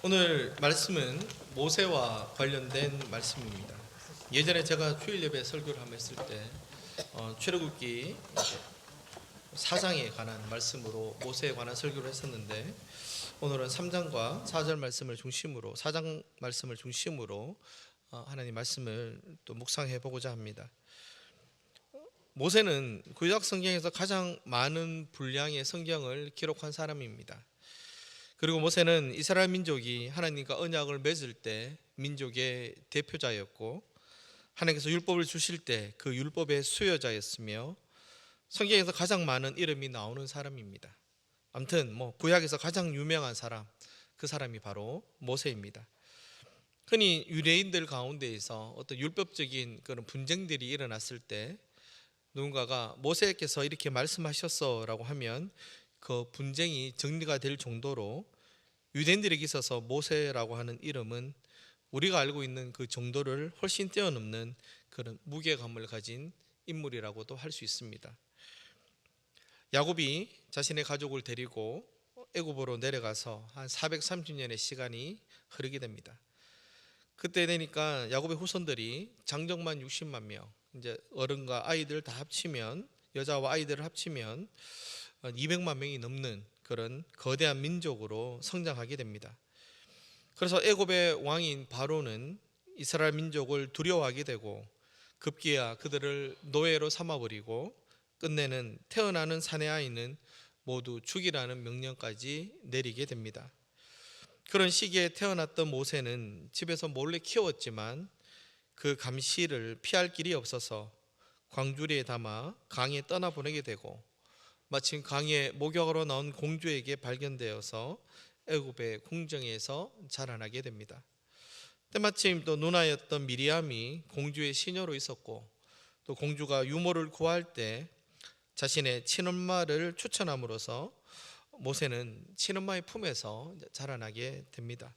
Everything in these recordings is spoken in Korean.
오늘 말씀은 모세와 관련된 말씀입니다. 예전에 제가 주일 예배 설교를 한번 했을 때 출애굽기 4장에 관한 말씀으로 모세에 관한 설교를 했었는데, 오늘은 3장과 4절 말씀을 중심으로 4장 말씀을 중심으로 하나님 말씀을 또 묵상해 보고자 합니다. 모세는 구약 성경에서 가장 많은 분량의 성경을 기록한 사람입니다. 그리고 모세는 이스라엘 민족이 하나님과 언약을 맺을 때 민족의 대표자였고, 하나님께서 율법을 주실 때 그 율법의 수여자였으며, 성경에서 가장 많은 이름이 나오는 사람입니다. 아무튼 구약에서 가장 유명한 사람, 그 사람이 바로 모세입니다. 흔히 유대인들 가운데에서 어떤 율법적인 그런 분쟁들이 일어났을 때 누군가가 모세께서 이렇게 말씀하셨어라고 하면 그 분쟁이 정리가 될 정도로 유대인들에게 있어서 모세라고 하는 이름은 우리가 알고 있는 그 정도를 훨씬 뛰어넘는 그런 무게감을 가진 인물이라고도 할 수 있습니다. 야곱이 자신의 가족을 데리고 애굽으로 내려가서 한 430년의 시간이 흐르게 됩니다. 그때 되니까 야곱의 후손들이 장정만 60만 명, 이제 어른과 아이들 다 합치면, 여자와 아이들을 합치면 200만 명이 넘는 그런 거대한 민족으로 성장하게 됩니다. 그래서 애굽의 왕인 바로는 이스라엘 민족을 두려워하게 되고 급기야 그들을 노예로 삼아버리고 끝내는 태어나는 사내 아이는 모두 죽이라는 명령까지 내리게 됩니다. 그런 시기에 태어났던 모세는 집에서 몰래 키웠지만 그 감시를 피할 길이 없어서 광주리에 담아 강에 떠나보내게 되고, 마침 강에 목욕하러 나온 공주에게 발견되어서 애굽의 궁정에서 자라나게 됩니다. 때마침 또 누나였던 미리암이 공주의 시녀로 있었고, 또 공주가 유모를 구할 때 자신의 친엄마를 추천함으로써 모세는 친엄마의 품에서 자라나게 됩니다.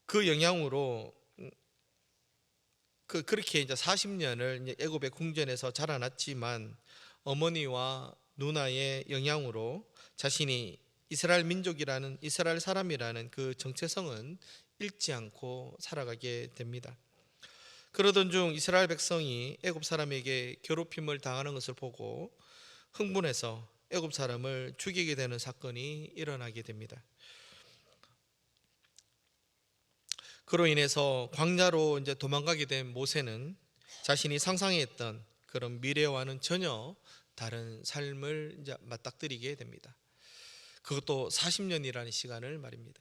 그 영향으로 그렇게 이제 40년을 애굽의 궁전에서 자라났지만 어머니와 누나의 영향으로 자신이 이스라엘 민족이라는, 이스라엘 사람이라는 그 정체성은 잃지 않고 살아가게 됩니다. 그러던 중 이스라엘 백성이 애굽 사람에게 괴롭힘을 당하는 것을 보고 흥분해서 애굽 사람을 죽이게 되는 사건이 일어나게 됩니다. 그로 인해서 광야로 이제 도망가게 된 모세는 자신이 상상했던 그런 미래와는 전혀 다른 삶을 이제 맞닥뜨리게 됩니다. 그것도 40년이라는 시간을 말입니다.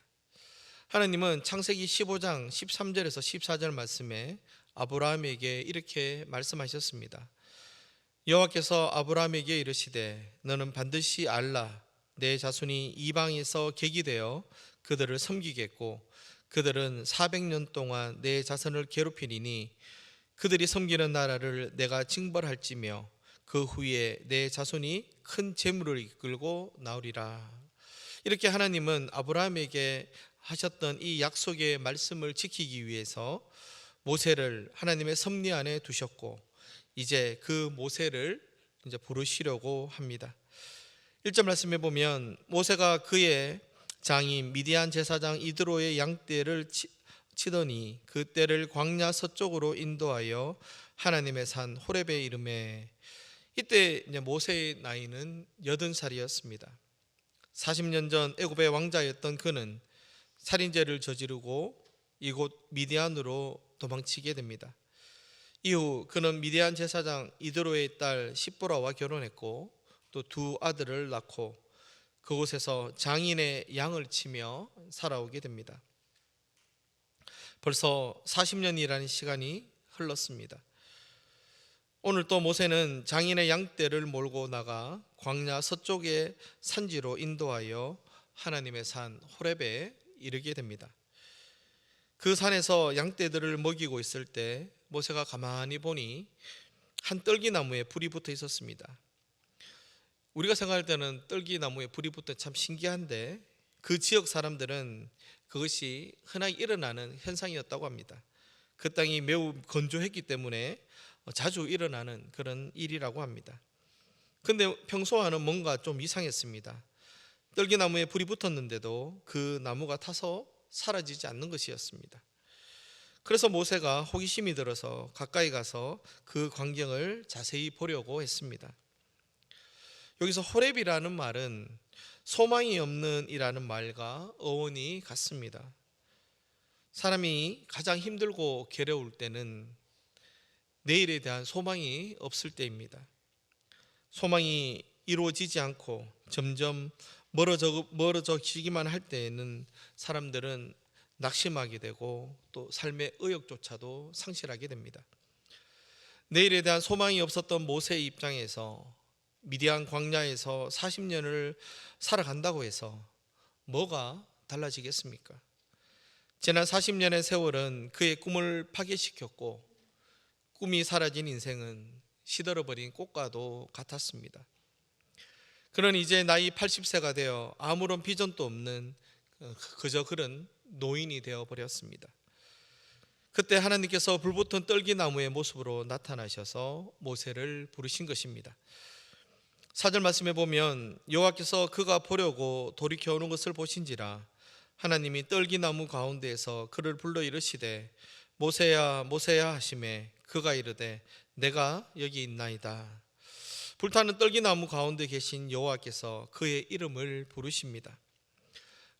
하나님은 창세기 15장 13절에서 14절 말씀에 아브라함에게 이렇게 말씀하셨습니다. 여호와께서 아브라함에게 이르시되 너는 반드시 알라. 내 자손이 이방에서 객이 되어 그들을 섬기겠고 그들은 400년 동안 내 자손을 괴롭히리니 그들이 섬기는 나라를 내가 징벌할지며 그 후에 내 자손이 큰 재물을 이끌고 나오리라. 이렇게 하나님은 아브라함에게 하셨던 이 약속의 말씀을 지키기 위해서 모세를 하나님의 섭리 안에 두셨고, 이제 그 모세를 이제 부르시려고 합니다. 1절 말씀에 보면 모세가 그의 장인 미디안 제사장 이드로의 양떼를 치더니 그 떼를 광야 서쪽으로 인도하여 하나님의 산 호렙에 이르매, 이때 이제 모세의 나이는 80살이었습니다. 40년 전 애굽의 왕자였던 그는 살인죄를 저지르고 이곳 미디안으로 도망치게 됩니다. 이후 그는 미디안 제사장 이드로의 딸 시보라와 결혼했고 또 두 아들을 낳고 그곳에서 장인의 양을 치며 살아오게 됩니다. 벌써 40년이라는 시간이 흘렀습니다. 오늘 또 모세는 장인의 양떼를 몰고 나가 광야 서쪽의 산지로 인도하여 하나님의 산 호렙에 이르게 됩니다. 그 산에서 양떼들을 먹이고 있을 때 모세가 가만히 보니 한 떨기나무에 불이 붙어 있었습니다. 우리가 생각할 때는 떨기나무에 불이 붙어 참 신기한데 그 지역 사람들은 그것이 흔하게 일어나는 현상이었다고 합니다. 그 땅이 매우 건조했기 때문에 자주 일어나는 그런 일이라고 합니다. 근데 평소와는 뭔가 좀 이상했습니다. 떨기나무에 불이 붙었는데도 그 나무가 타서 사라지지 않는 것이었습니다. 그래서 모세가 호기심이 들어서 가까이 가서 그 광경을 자세히 보려고 했습니다. 여기서 호렙이라는 말은 소망이 없는 이라는 말과 어원이 같습니다. 사람이 가장 힘들고 괴로울 때는 내일에 대한 소망이 없을 때입니다. 소망이 이루어지지 않고 점점 멀어져지기만 할 때에는 사람들은 낙심하게 되고 또 삶의 의욕조차도 상실하게 됩니다. 내일에 대한 소망이 없었던 모세의 입장에서 미디안 광야에서 40년을 살아간다고 해서 뭐가 달라지겠습니까? 지난 40년의 세월은 그의 꿈을 파괴시켰고 꿈이 사라진 인생은 시들어버린 꽃과도 같았습니다. 그는 이제 나이 80세가 되어 아무런 비전도 없는 그저 그런 노인이 되어버렸습니다. 그때 하나님께서 불붙은 떨기나무의 모습으로 나타나셔서 모세를 부르신 것입니다. 4절 말씀에 보면 여호와께서 그가 보려고 돌이켜오는 것을 보신지라 하나님이 떨기나무 가운데에서 그를 불러 이르시되 모세야 모세야 하시매 그가 이르되 내가 여기 있나이다. 불타는 떨기나무 가운데 계신 여호와께서 그의 이름을 부르십니다.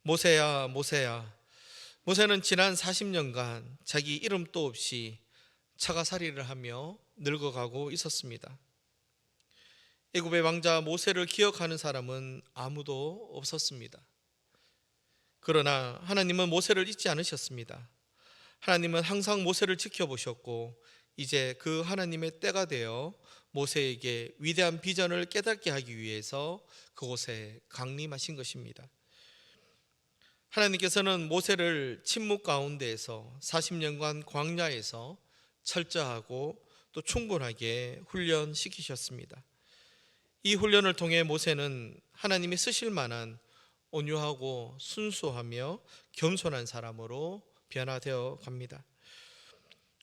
모세야 모세야. 모세는 지난 40년간 자기 이름도 없이 차가살이를 하며 늙어가고 있었습니다. 애굽의 왕자 모세를 기억하는 사람은 아무도 없었습니다. 그러나 하나님은 모세를 잊지 않으셨습니다. 하나님은 항상 모세를 지켜보셨고 이제 그 하나님의 때가 되어 모세에게 위대한 비전을 깨닫게 하기 위해서 그곳에 강림하신 것입니다. 하나님께서는 모세를 침묵 가운데에서 40년간 광야에서 철저하고 또 충분하게 훈련시키셨습니다. 이 훈련을 통해 모세는 하나님이 쓰실 만한 온유하고 순수하며 겸손한 사람으로 변화되어 갑니다.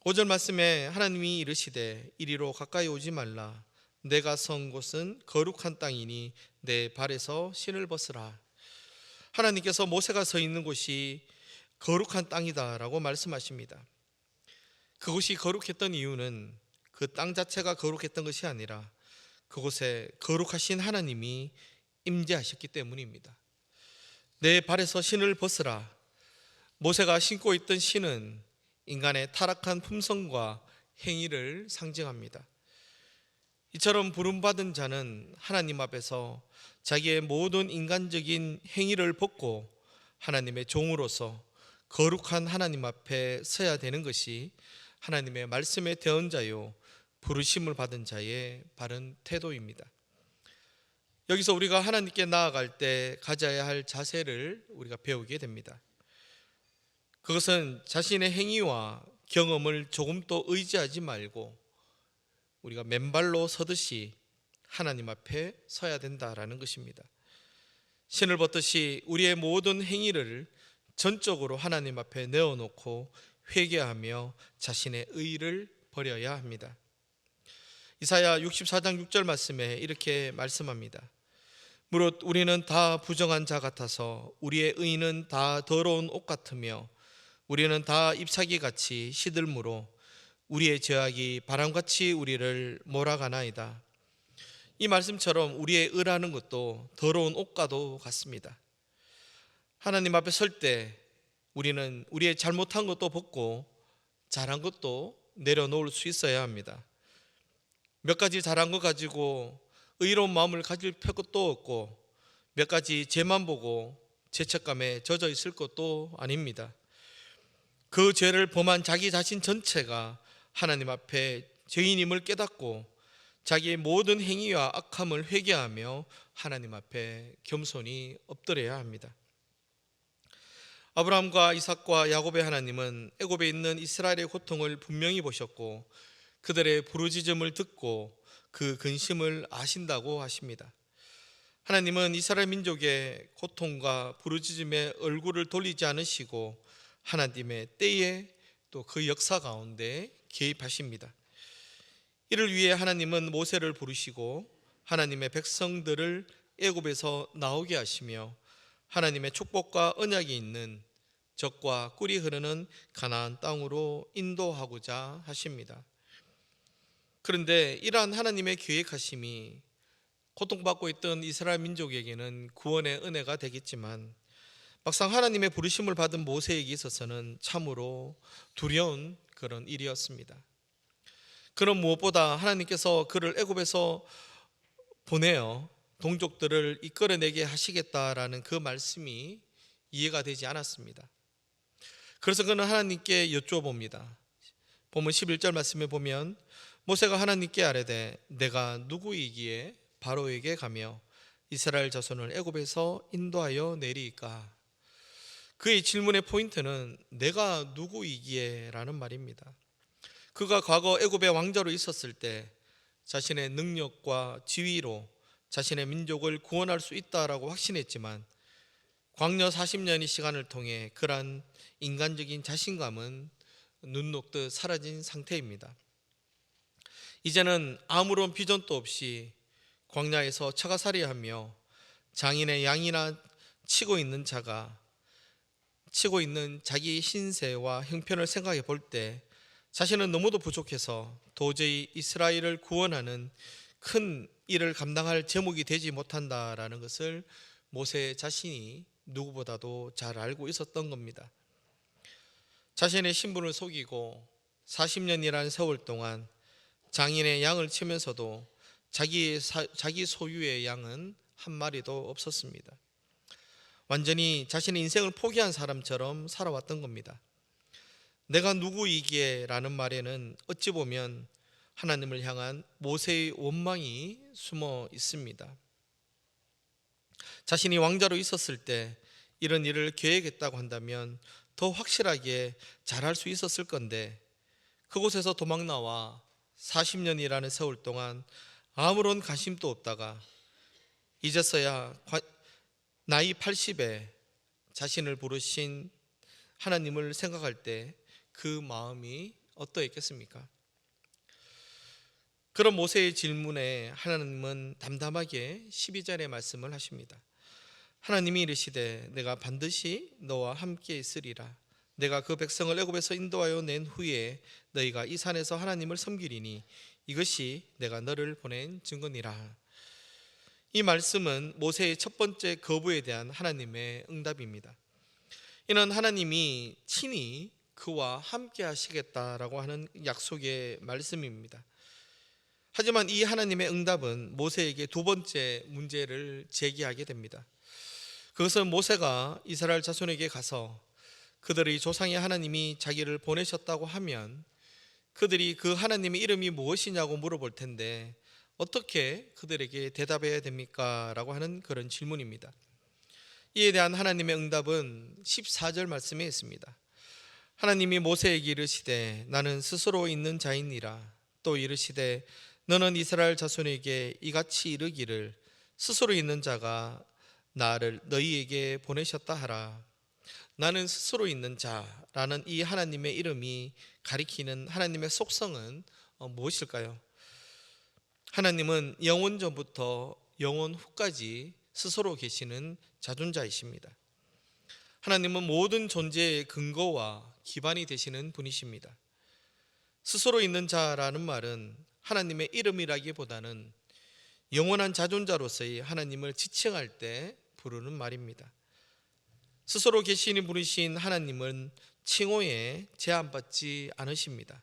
5절 말씀에 하나님이 이르시되 이리로 가까이 오지 말라. 내가 선 곳은 거룩한 땅이니 내 발에서 신을 벗으라. 하나님께서 모세가 서 있는 곳이 거룩한 땅이다라고 말씀하십니다. 그곳이 거룩했던 이유는 그 땅 자체가 거룩했던 것이 아니라 그곳에 거룩하신 하나님이 임재하셨기 때문입니다. 내 발에서 신을 벗으라. 모세가 신고 있던 신은 인간의 타락한 품성과 행위를 상징합니다. 이처럼 부름받은 자는 하나님 앞에서 자기의 모든 인간적인 행위를 벗고 하나님의 종으로서 거룩한 하나님 앞에 서야 되는 것이 하나님의 말씀의 대언자요 부르심을 받은 자의 바른 태도입니다. 여기서 우리가 하나님께 나아갈 때 가져야 할 자세를 우리가 배우게 됩니다. 그것은 자신의 행위와 경험을 조금도 의지하지 말고 우리가 맨발로 서듯이 하나님 앞에 서야 된다라는 것입니다. 신을 벗듯이 우리의 모든 행위를 전적으로 하나님 앞에 내어놓고 회개하며 자신의 의를 버려야 합니다. 이사야 64장 6절 말씀에 이렇게 말씀합니다. 무릇 우리는 다 부정한 자 같아서 우리의 의는 다 더러운 옷 같으며 우리는 다 잎사귀같이 시들므로 우리의 죄악이 바람같이 우리를 몰아가나이다. 이 말씀처럼 우리의 의라는 것도 더러운 옷과도 같습니다. 하나님 앞에 설 때 우리는 우리의 잘못한 것도 벗고 잘한 것도 내려놓을 수 있어야 합니다. 몇 가지 잘한 것 가지고 의로운 마음을 가질 것도 없고 몇 가지 죄만 보고 죄책감에 젖어 있을 것도 아닙니다. 그 죄를 범한 자기 자신 전체가 하나님 앞에 죄인임을 깨닫고 자기의 모든 행위와 악함을 회개하며 하나님 앞에 겸손히 엎드려야 합니다. 아브라함과 이삭과 야곱의 하나님은 애굽에 있는 이스라엘의 고통을 분명히 보셨고 그들의 부르짖음을 듣고 그 근심을 아신다고 하십니다. 하나님은 이스라엘 민족의 고통과 부르짖음에 얼굴을 돌리지 않으시고 하나님의 때에 또 그 역사 가운데 개입하십니다. 이를 위해 하나님은 모세를 부르시고 하나님의 백성들을 애굽에서 나오게 하시며 하나님의 축복과 언약이 있는 젖과 꿀이 흐르는 가나안 땅으로 인도하고자 하십니다. 그런데 이러한 하나님의 계획하심이 고통받고 있던 이스라엘 민족에게는 구원의 은혜가 되겠지만, 막상 하나님의 부르심을 받은 모세에게 있어서는 참으로 두려운 그런 일이었습니다. 그런 무엇보다 하나님께서 그를 애굽에서 보내어 동족들을 이끌어내게 하시겠다라는 그 말씀이 이해가 되지 않았습니다. 그래서 그는 하나님께 여쭈어봅니다. 본문 11절 말씀에 보면 모세가 하나님께 아뢰되 내가 누구이기에 바로에게 가며 이스라엘 자손을 애굽에서 인도하여 내리이까. 그의 질문의 포인트는 내가 누구이기에 라는 말입니다. 그가 과거 애굽의 왕자로 있었을 때 자신의 능력과 지위로 자신의 민족을 구원할 수 있다라고 확신했지만 광야 40년의 시간을 통해 그러한 인간적인 자신감은 눈 녹듯 사라진 상태입니다. 이제는 아무런 비전도 없이 광야에서 처가살이하며 장인의 양이나 치고 있는 자기 신세와 형편을 생각해 볼 때 자신은 너무도 부족해서 도저히 이스라엘을 구원하는 큰 일을 감당할 제목이 되지 못한다라는 것을 모세 자신이 누구보다도 잘 알고 있었던 겁니다. 자신의 신분을 속이고 40년이라는 세월 동안 장인의 양을 치면서도 자기 소유의 양은 한 마리도 없었습니다. 완전히 자신의 인생을 포기한 사람처럼 살아왔던 겁니다. 내가 누구이기에 라는 말에는 어찌 보면 하나님을 향한 모세의 원망이 숨어 있습니다. 자신이 왕자로 있었을 때 이런 일을 계획했다고 한다면 더 확실하게 잘할 수 있었을 건데 그곳에서 도망 나와 40년이라는 세월 동안 아무런 관심도 없다가 이제서야 나이 80에 자신을 부르신 하나님을 생각할 때 그 마음이 어떠했겠습니까? 그런 모세의 질문에 하나님은 담담하게 12절의 말씀을 하십니다. 하나님이 이르시되 내가 반드시 너와 함께 있으리라. 내가 그 백성을 애굽에서 인도하여 낸 후에 너희가 이 산에서 하나님을 섬기리니 이것이 내가 너를 보낸 증거니라. 이 말씀은 모세의 첫 번째 거부에 대한 하나님의 응답입니다. 이는 하나님이 친히 그와 함께 하시겠다라고 하는 약속의 말씀입니다. 하지만 이 하나님의 응답은 모세에게 두 번째 문제를 제기하게 됩니다. 그것은 모세가 이스라엘 자손에게 가서 그들의 조상의 하나님이 자기를 보내셨다고 하면 그들이 그 하나님의 이름이 무엇이냐고 물어볼 텐데 어떻게 그들에게 대답해야 됩니까? 라고 하는 그런 질문입니다. 이에 대한 하나님의 응답은 14절 말씀에 있습니다. 하나님이 모세에게 이르시되 나는 스스로 있는 자이니라. 또 이르시되 너는 이스라엘 자손에게 이같이 이르기를 스스로 있는 자가 나를 너희에게 보내셨다 하라. 나는 스스로 있는 자라는 이 하나님의 이름이 가리키는 하나님의 속성은 무엇일까요? 하나님은 영원 전부터 영원 후까지 스스로 계시는 자존자이십니다. 하나님은 모든 존재의 근거와 기반이 되시는 분이십니다. 스스로 있는 자라는 말은 하나님의 이름이라기보다는 영원한 자존자로서의 하나님을 지칭할 때 부르는 말입니다. 스스로 계시는 분이신 하나님은 칭호에 제한받지 않으십니다.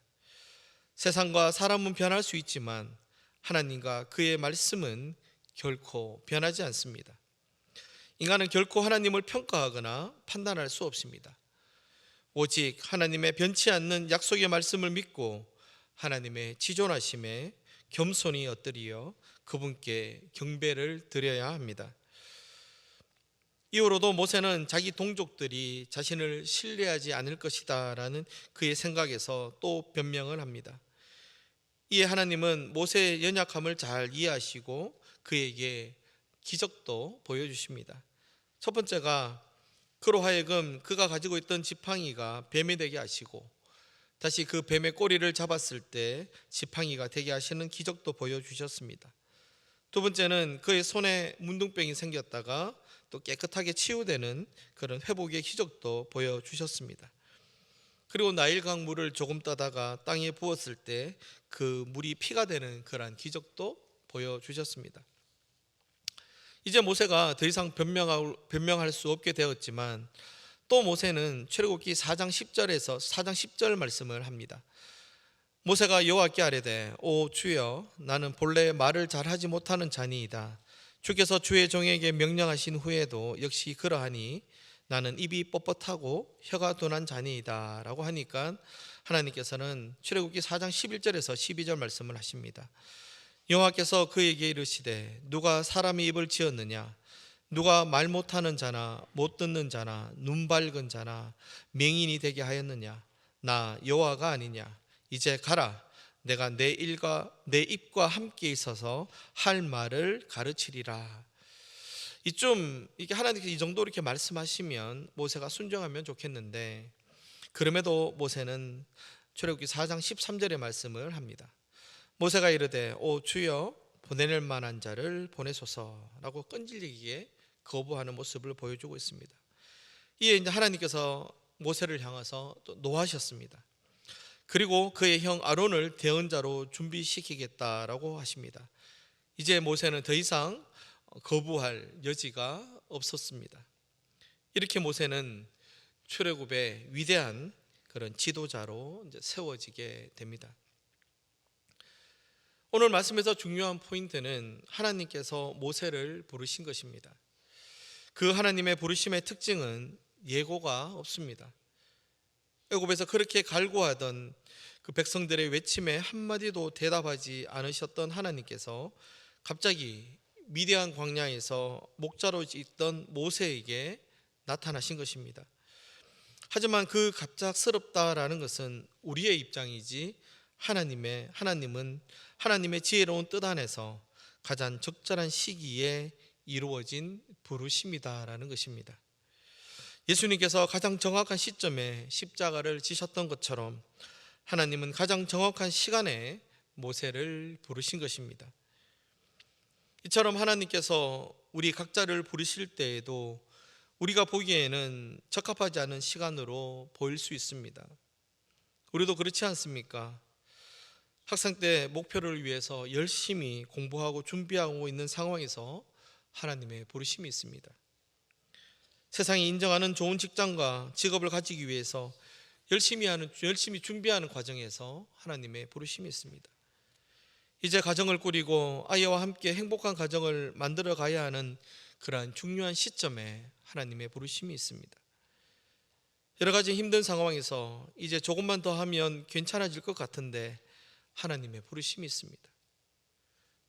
세상과 사람은 변할 수 있지만 하나님과 그의 말씀은 결코 변하지 않습니다. 인간은 결코 하나님을 평가하거나 판단할 수 없습니다. 오직 하나님의 변치 않는 약속의 말씀을 믿고 하나님의 지존하심에 겸손히 엎드려 그분께 경배를 드려야 합니다. 이후로도 모세는 자기 동족들이 자신을 신뢰하지 않을 것이다 라는 그의 생각에서 또 변명을 합니다. 이에 하나님은 모세의 연약함을 잘 이해하시고 그에게 기적도 보여주십니다. 첫 번째가 그로 하여금 그가 가지고 있던 지팡이가 뱀이 되게 하시고 다시 그 뱀의 꼬리를 잡았을 때 지팡이가 되게 하시는 기적도 보여주셨습니다. 두 번째는 그의 손에 문둥병이 생겼다가 또 깨끗하게 치유되는 그런 회복의 기적도 보여주셨습니다. 그리고 나일강 물을 조금 떠다가 땅에 부었을 때 그 물이 피가 되는 그러한 기적도 보여주셨습니다. 이제 모세가 더 이상 변명할 수 없게 되었지만 또 모세는 출애굽기 4장 10절에서 4장 10절 말씀을 합니다. 모세가 여호와께 아뢰되 오 주여 나는 본래 말을 잘하지 못하는 자니이다. 주께서 주의 종에게 명령하신 후에도 역시 그러하니 나는 입이 뻣뻣하고 혀가 둔한 자니이다 라고 하니까 하나님께서는 출애굽기 4장 11절에서 12절 말씀을 하십니다. 여호와께서 그에게 이르시되 누가 사람의 입을 지었느냐 누가 말 못하는 자나 못 듣는 자나 눈 밝은 자나 맹인이 되게 하였느냐 나 여호와가 아니냐 이제 가라 내가 내 입과 함께 있어서 할 말을 가르치리라. 이게 하나님께서 이 정도 이렇게 말씀하시면 모세가 순종하면 좋겠는데 그럼에도 모세는 출애굽기 4장 13절의 말씀을 합니다. 모세가 이르되 오 주여 보낼 만한 자를 보내소서라고 끈질기게 거부하는 모습을 보여주고 있습니다. 이에 이제 하나님께서 모세를 향해서 또 노하셨습니다. 그리고 그의 형 아론을 대언자로 준비시키겠다라고 하십니다. 이제 모세는 더 이상 거부할 여지가 없었습니다. 이렇게 모세는 출애굽의 위대한 그런 지도자로 이제 세워지게 됩니다. 오늘 말씀에서 중요한 포인트는 하나님께서 모세를 부르신 것입니다. 그 하나님의 부르심의 특징은 예고가 없습니다. 애굽에서 그렇게 갈구하던 그 백성들의 외침에 한마디도 대답하지 않으셨던 하나님께서 갑자기 미디안 광야에서 목자로 있던 모세에게 나타나신 것입니다. 하지만 그 갑작스럽다라는 것은 우리의 입장이지 하나님은 하나님의 지혜로운 뜻 안에서 가장 적절한 시기에 이루어진 부르심이다라는 것입니다. 예수님께서 가장 정확한 시점에 십자가를 지셨던 것처럼 하나님은 가장 정확한 시간에 모세를 부르신 것입니다. 이처럼 하나님께서 우리 각자를 부르실 때에도 우리가 보기에는 적합하지 않은 시간으로 보일 수 있습니다. 우리도 그렇지 않습니까? 학생 때 목표를 위해서 열심히 공부하고 준비하고 있는 상황에서 하나님의 부르심이 있습니다. 세상이 인정하는 좋은 직장과 직업을 가지기 위해서 열심히 준비하는 과정에서 하나님의 부르심이 있습니다. 이제 가정을 꾸리고 아이와 함께 행복한 가정을 만들어 가야 하는 그러한 중요한 시점에 하나님의 부르심이 있습니다. 여러 가지 힘든 상황에서 이제 조금만 더 하면 괜찮아질 것 같은데 하나님의 부르심이 있습니다.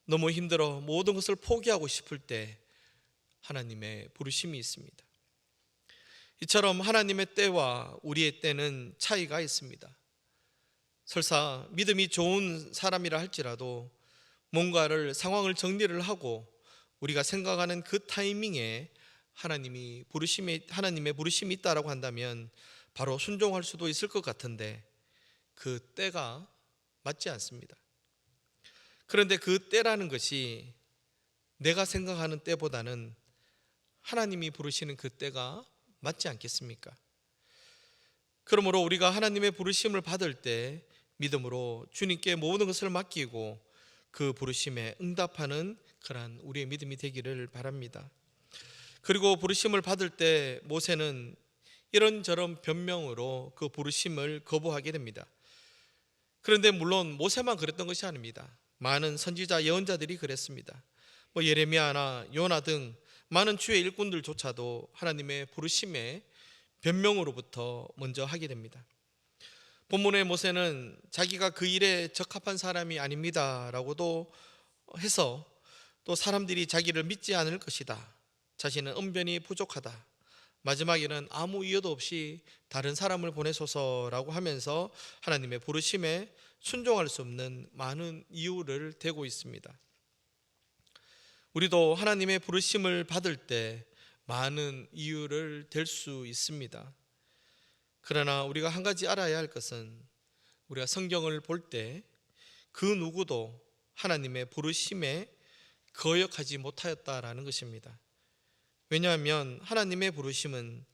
너무 힘들어 모든 것을 포기하고 싶을 때 하나님의 부르심이 있습니다. 이처럼 하나님의 때와 우리의 때는 차이가 있습니다. 설사 믿음이 좋은 사람이라 할지라도 뭔가를 상황을 정리를 하고 우리가 생각하는 그 타이밍에 하나님의 부르심이 있다라고 한다면 바로 순종할 수도 있을 것 같은데 그 때가 맞지 않습니다. 그런데 그 때라는 것이 내가 생각하는 때보다는 하나님이 부르시는 그 때가 맞지 않겠습니까? 그러므로 우리가 하나님의 부르심을 받을 때 믿음으로 주님께 모든 것을 맡기고 그 부르심에 응답하는 그러한 우리의 믿음이 되기를 바랍니다. 그리고 부르심을 받을 때 모세는 이런저런 변명으로 그 부르심을 거부하게 됩니다. 그런데 물론 모세만 그랬던 것이 아닙니다. 많은 선지자 예언자들이 그랬습니다. 예레미야나 요나 등 많은 주의 일꾼들조차도 하나님의 부르심에 변명으로부터 먼저 하게 됩니다. 본문의 모세는 자기가 그 일에 적합한 사람이 아닙니다 라고도 해서 또 사람들이 자기를 믿지 않을 것이다, 자신은 언변이 부족하다, 마지막에는 아무 이유도 없이 다른 사람을 보내소서라고 하면서 하나님의 부르심에 순종할 수 없는 많은 이유를 대고 있습니다. 우리도 하나님의 부르심을 받을 때 많은 이유를 댈 수 있습니다. 그러나 우리가 한 가지 알아야 할 것은 우리가 성경을 볼 때 그 누구도 하나님의 부르심에 거역하지 못하였다라는 것입니다. 왜냐하면 하나님의 부르심은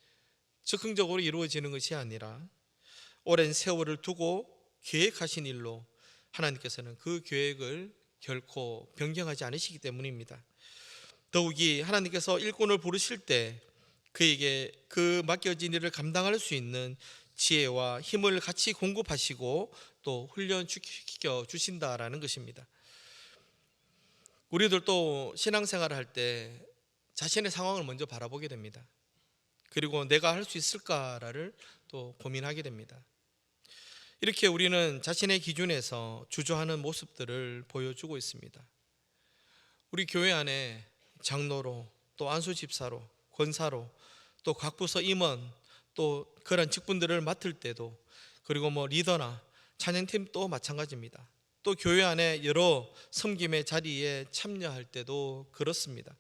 즉흥적으로 이루어지는 것이 아니라 오랜 세월을 두고 계획하신 일로 하나님께서는 그 계획을 결코 변경하지 않으시기 때문입니다. 더욱이 하나님께서 일꾼을 부르실 때 그에게 그 맡겨진 일을 감당할 수 있는 지혜와 힘을 같이 공급하시고 또 훈련시켜 주신다라는 것입니다. 우리들도 신앙생활을 할 때 자신의 상황을 먼저 바라보게 됩니다. 그리고 내가 할 수 있을까를 또 고민하게 됩니다. 이렇게 우리는 자신의 기준에서 주저하는 모습들을 보여주고 있습니다. 우리 교회 안에 장로로, 또 안수집사로, 권사로, 또 각 부서 임원, 또 그런 직분들을 맡을 때도, 그리고 리더나 찬양팀도 마찬가지입니다. 또 교회 안에 여러 섬김의 자리에 참여할 때도 그렇습니다.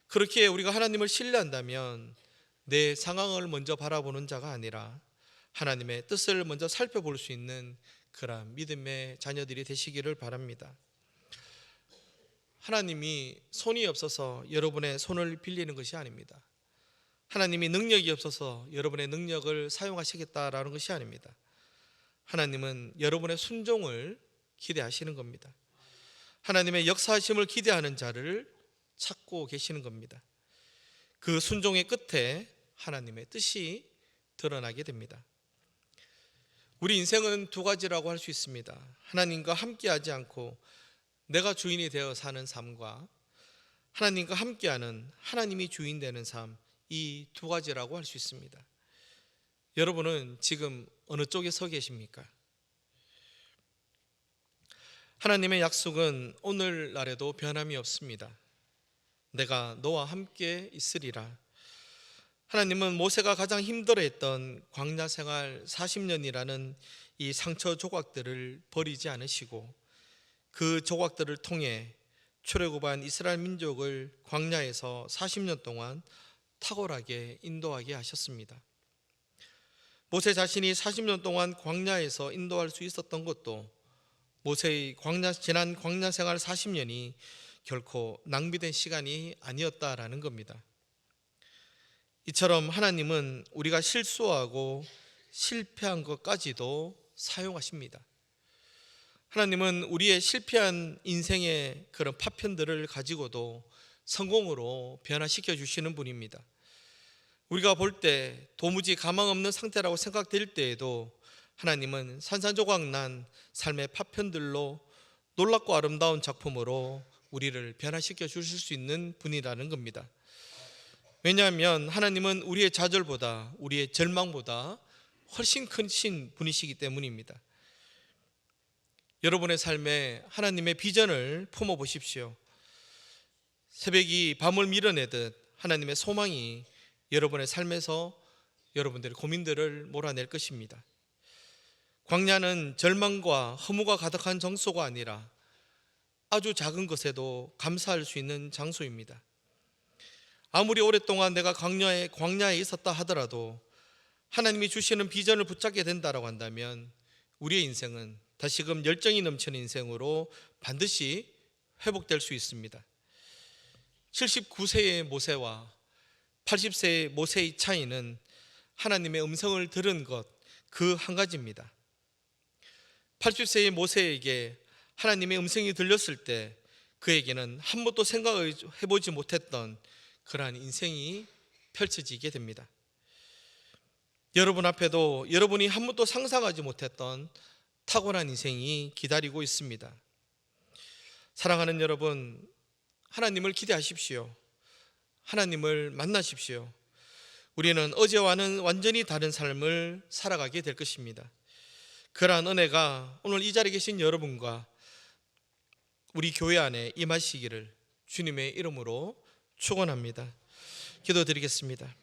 그렇게 우리가 하나님을 신뢰한다면 내 상황을 먼저 바라보는 자가 아니라 하나님의 뜻을 먼저 살펴볼 수 있는 그런 믿음의 자녀들이 되시기를 바랍니다. 하나님이 손이 없어서 여러분의 손을 빌리는 것이 아닙니다. 하나님이 능력이 없어서 여러분의 능력을 사용하시겠다라는 것이 아닙니다. 하나님은 여러분의 순종을 기대하시는 겁니다. 하나님의 역사하심을 기대하는 자를 찾고 계시는 겁니다. 그 순종의 끝에 하나님의 뜻이 드러나게 됩니다. 우리 인생은 두 가지라고 할 수 있습니다. 하나님과 함께하지 않고 내가 주인이 되어 사는 삶과 하나님과 함께하는 하나님이 주인 되는 삶, 이 두 가지라고 할 수 있습니다. 여러분은 지금 어느 쪽에 서 계십니까? 하나님의 약속은 오늘날에도 변함이 없습니다. 내가 너와 함께 있으리라. 하나님은 모세가 가장 힘들어했던 광야 생활 40년이라는 이 상처 조각들을 버리지 않으시고 그 조각들을 통해 출애굽한 이스라엘 민족을 광야에서 40년 동안 탁월하게 인도하게 하셨습니다. 모세 자신이 40년 동안 광야에서 인도할 수 있었던 것도 모세의 지난 광야 생활 40년이 결코 낭비된 시간이 아니었다라는 겁니다. 이처럼 하나님은 우리가 실수하고 실패한 것까지도 사용하십니다. 하나님은 우리의 실패한 인생의 그런 파편들을 가지고도 성공으로 변화시켜 주시는 분입니다. 우리가 볼 때 도무지 가망 없는 상태라고 생각될 때에도 하나님은 산산조각 난 삶의 파편들로 놀랍고 아름다운 작품으로 우리를 변화시켜 주실 수 있는 분이라는 겁니다. 왜냐하면 하나님은 우리의 좌절보다, 우리의 절망보다 훨씬 크신 분이시기 때문입니다. 여러분의 삶에 하나님의 비전을 품어 보십시오. 새벽이 밤을 밀어내듯 하나님의 소망이 여러분의 삶에서 여러분들의 고민들을 몰아낼 것입니다. 광야는 절망과 허무가 가득한 장소가 아니라 아주 작은 것에도 감사할 수 있는 장소입니다. 아무리 오랫동안 내가 광야에 있었다 하더라도 하나님이 주시는 비전을 붙잡게 된다고 한다면 우리의 인생은 다시금 열정이 넘치는 인생으로 반드시 회복될 수 있습니다. 79세의 모세와 80세의 모세의 차이는 하나님의 음성을 들은 것 그 한 가지입니다. 80세의 모세에게 하나님의 음성이 들렸을 때 그에게는 한 번도 생각을 해보지 못했던 그러한 인생이 펼쳐지게 됩니다. 여러분 앞에도 여러분이 한 번도 상상하지 못했던 탁월한 인생이 기다리고 있습니다. 사랑하는 여러분, 하나님을 기대하십시오. 하나님을 만나십시오. 우리는 어제와는 완전히 다른 삶을 살아가게 될 것입니다. 그러한 은혜가 오늘 이 자리에 계신 여러분과 우리 교회 안에 임하시기를 주님의 이름으로 축원합니다. 기도드리겠습니다.